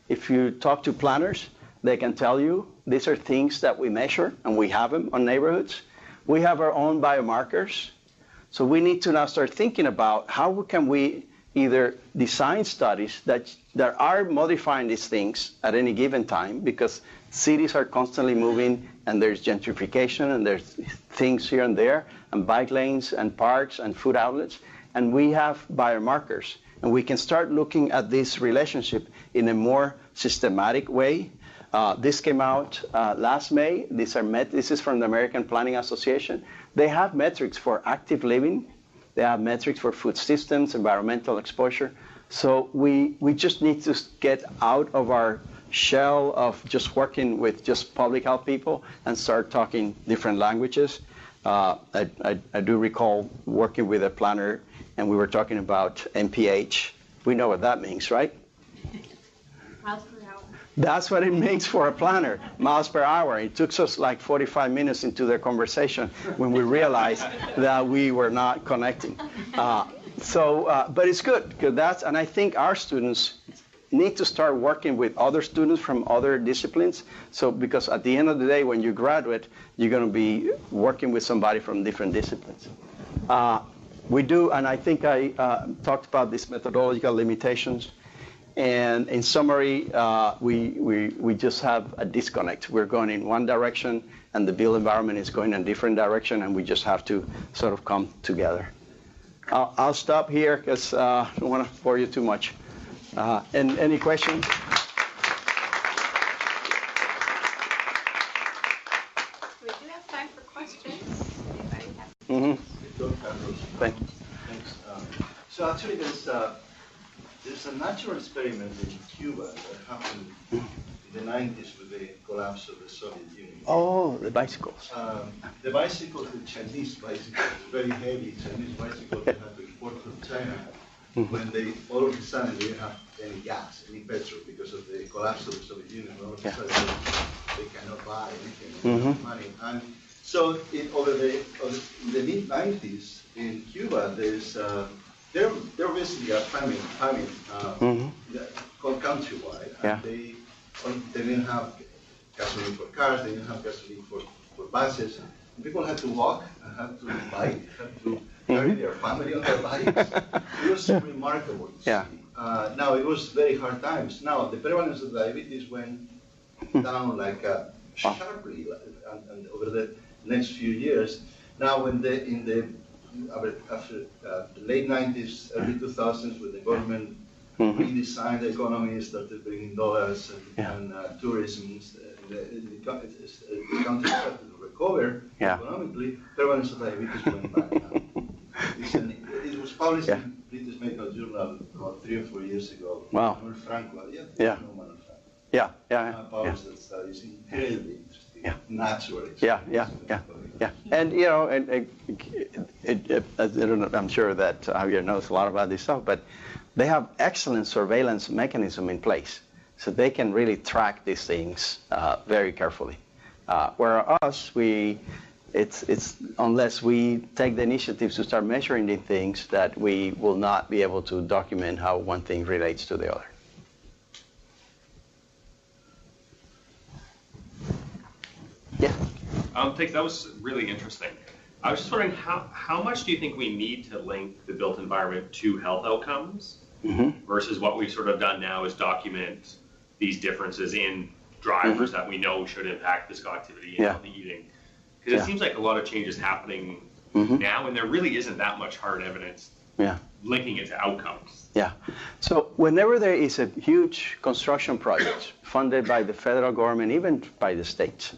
If you talk to planners, they can tell you these are things that we measure, and we have them on neighborhoods. We have our own biomarkers. So we need to now start thinking about how can we either design studies that are modifying these things at any given time, because cities are constantly moving and there's gentrification and there's things here and there, and bike lanes and parks and food outlets, and we have biomarkers. And we can start looking at this relationship in a more systematic way. This came out last May. This is from the American Planning Association. They have metrics for active living. They have metrics for food systems, environmental exposure. So we just need to get out of our shell of just working with just public health people and start talking different languages. I do recall working with a planner, and we were talking about MPH. We know what that means, right? Miles per hour. That's what it means for a planner, miles per hour. It took us like 45 minutes into the conversation when we realized that we were not connecting. But it's good, because and I think our students need to start working with other students from other disciplines. So, because at the end of the day, when you graduate, you're going to be working with somebody from different disciplines. We do, and I think I talked about these methodological limitations. And in summary, we just have a disconnect. We're going in one direction, and the built environment is going in a different direction, and we just have to sort of come together. I'll stop here because I don't want to bore you too much. And any questions? We do have time for questions. Anybody have? Thank you. Thanks. So actually, there's a natural experiment in Cuba that happened in the 90s with the collapse of the Soviet Union. Oh, the bicycles. The bicycles, the Chinese bicycles, very heavy Chinese bicycles, they had to import from China. When they all of a sudden they didn't have any gas, any petrol because of the collapse of the Soviet Union. All of a sudden they cannot buy anything, they don't have money. And so in the mid 90s in Cuba, there's they're basically a famine called countrywide. And they didn't have gasoline for cars, they didn't have gasoline for buses. And people had to walk and had to bike, had to carry their family on their bikes. It was remarkable to see. Now, it was very hard times. Now, the prevalence of diabetes went down like sharply and over the next few years. Now, after the late 90s, early 2000s, when the government redesigned the economy, started bringing dollars and tourism, the country started to recover economically, prevalence of diabetes went back down. It was published in British Medical Journal about 3 or 4 years ago. Wow. Manuel Franco, published that study. It's incredibly interesting. Naturally. And I'm sure that Javier knows a lot about this stuff, but they have excellent surveillance mechanism in place, so they can really track these things very carefully. Whereas it's unless we take the initiatives to start measuring these things, that we will not be able to document how one thing relates to the other. Yeah. Thanks. That was really interesting. I was just wondering, how much do you think we need to link the built environment to health outcomes versus what we've sort of done now is document these differences in drivers that we know should impact physical activity and healthy eating? Because it seems like a lot of change is happening now, and there really isn't that much hard evidence linking it to outcomes. So whenever there is a huge construction project funded by the federal government, even by the states,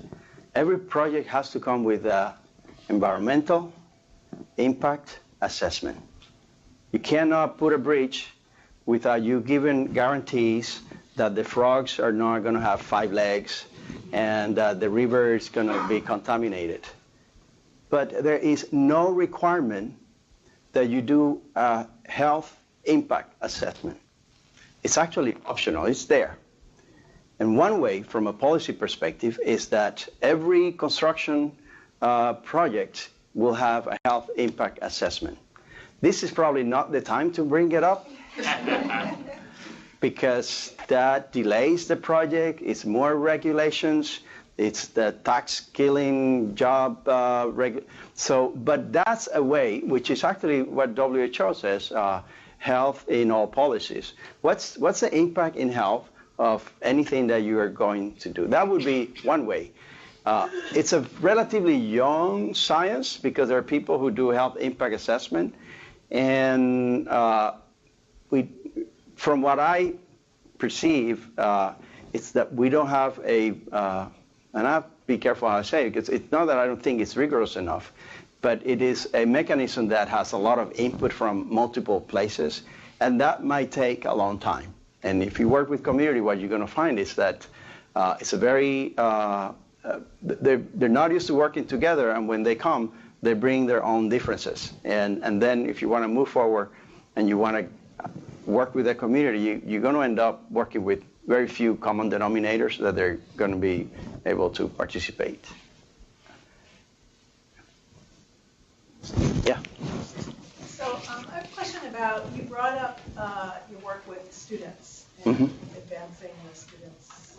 every project has to come with an environmental impact assessment. You cannot put a bridge without you giving guarantees that the frogs are not going to have 5 legs and the river is going to be contaminated. But there is no requirement that you do a health impact assessment. It's actually optional. It's there. And one way, from a policy perspective, is that every construction project will have a health impact assessment. This is probably not the time to bring it up because that delays the project. It's more regulations. It's the tax killing job. But that's a way, which is actually what WHO says, health in all policies. What's the impact in health of anything that you are going to do? That would be one way. It's a relatively young science because there are people who do health impact assessment. And from what I perceive, it's that we don't have and I have to be careful how I say it, because it's not that I don't think it's rigorous enough, but it is a mechanism that has a lot of input from multiple places, and that might take a long time. And if you work with community, what you're going to find is that it's a very, they're not used to working together, and when they come, they bring their own differences. And then if you want to move forward and you want to work with the community, you're going to end up working with very few common denominators that they're going to be able to participate. Yeah. So I have a question about, you brought up your work with students and advancing the students,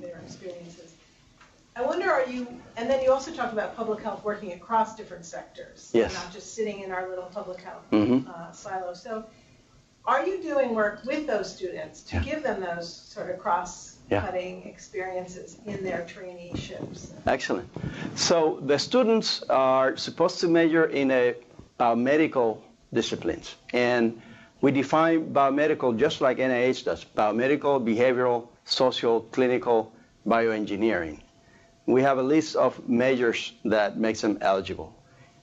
their experiences. I wonder, and then you also talked about public health working across different sectors, yes, not just sitting in our little public health silo. So are you doing work with those students to give them those sort of cross-cutting experiences in their traineeships? Excellent. So the students are supposed to major in a biomedical disciplines. And we define biomedical just like NIH does, biomedical, behavioral, social, clinical, bioengineering. We have a list of majors that makes them eligible.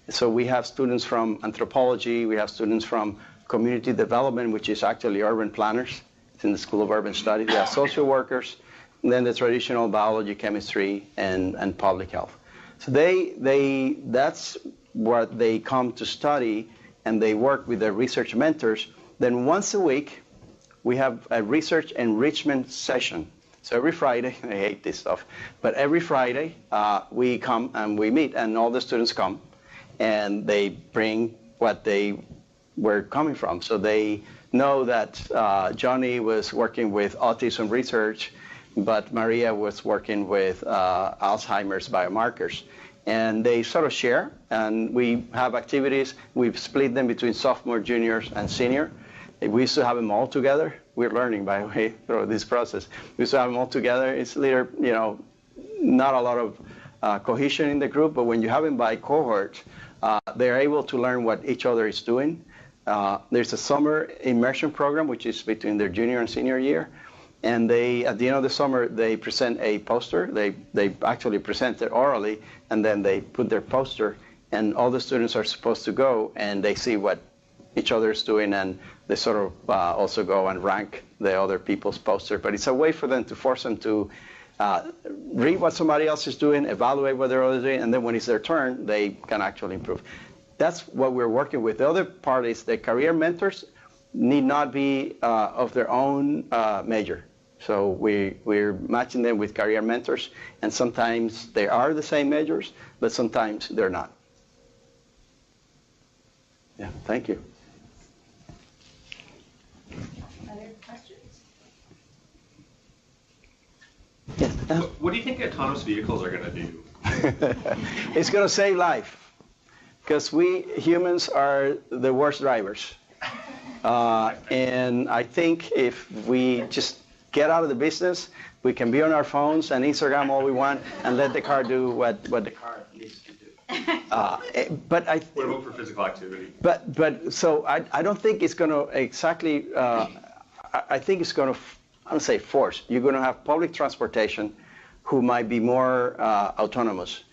So we have students from anthropology, we have students from community development, which is actually urban planners. It's in the School of Urban Studies. We have social workers, and then the traditional biology, chemistry, and public health. So that's what they come to study, and they work with their research mentors. Then once a week, we have a research enrichment session. So every Friday, I hate this stuff, but every Friday we come and we meet, and all the students come, and they bring what they were coming from. So they know that Johnny was working with autism research, but Maria was working with Alzheimer's biomarkers. And they sort of share, and we have activities. We've split them between sophomore, juniors, and senior. We used to have them all together. We're learning, by the way, through this process. We used to have them all together. It's later, not a lot of cohesion in the group, but when you have them by cohort, they're able to learn what each other is doing. There's a summer immersion program, which is between their junior and senior year. And at the end of the summer, they present a poster. They actually present it orally, and then they put their poster, and all the students are supposed to go, and they see what each other is doing, and they sort of also go and rank the other people's poster. But it's a way for them to force them to read what somebody else is doing, evaluate what they're all doing, and then when it's their turn, they can actually improve. That's what we're working with. The other part is the career mentors need not be of their own major. So we're matching them with career mentors, and sometimes they are the same majors, but sometimes they're not. Yeah, thank you. Other questions? Yes. What do you think autonomous vehicles are going to do? It's going to save life, because we humans are the worst drivers. And I think if we just get out of the business, we can be on our phones and Instagram all we want and let the car do what the car needs to do. But What about for physical activity? But so I don't think it's going to exactly. I think it's going to. I don't say force. You're going to have public transportation, who might be more autonomous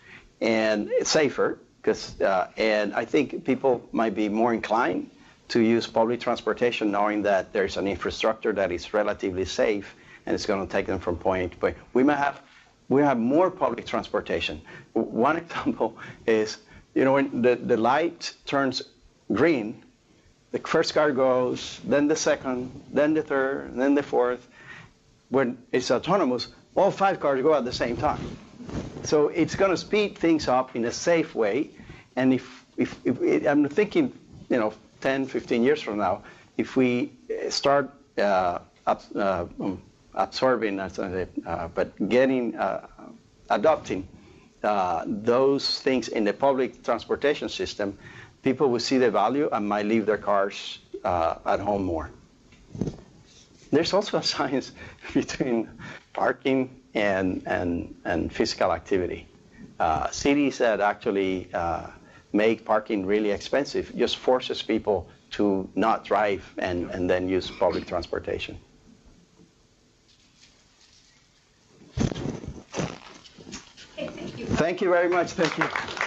and safer, because and I think people might be more inclined to use public transportation, knowing that there's an infrastructure that is relatively safe and it's going to take them from point to point. We have more public transportation. One example is, when the light turns green, the first car goes, then the second, then the third, then the fourth. When it's autonomous, all 5 cars go at the same time. So it's going to speed things up in a safe way. And if I'm thinking, 10, 15 years from now, if we start absorbing, but adopting those things in the public transportation system, people will see the value and might leave their cars at home more. There's also a science between parking and physical activity. Cities that actually make parking really expensive just forces people to not drive and then use public transportation. Okay, thank you. Thank you very much. Thank you.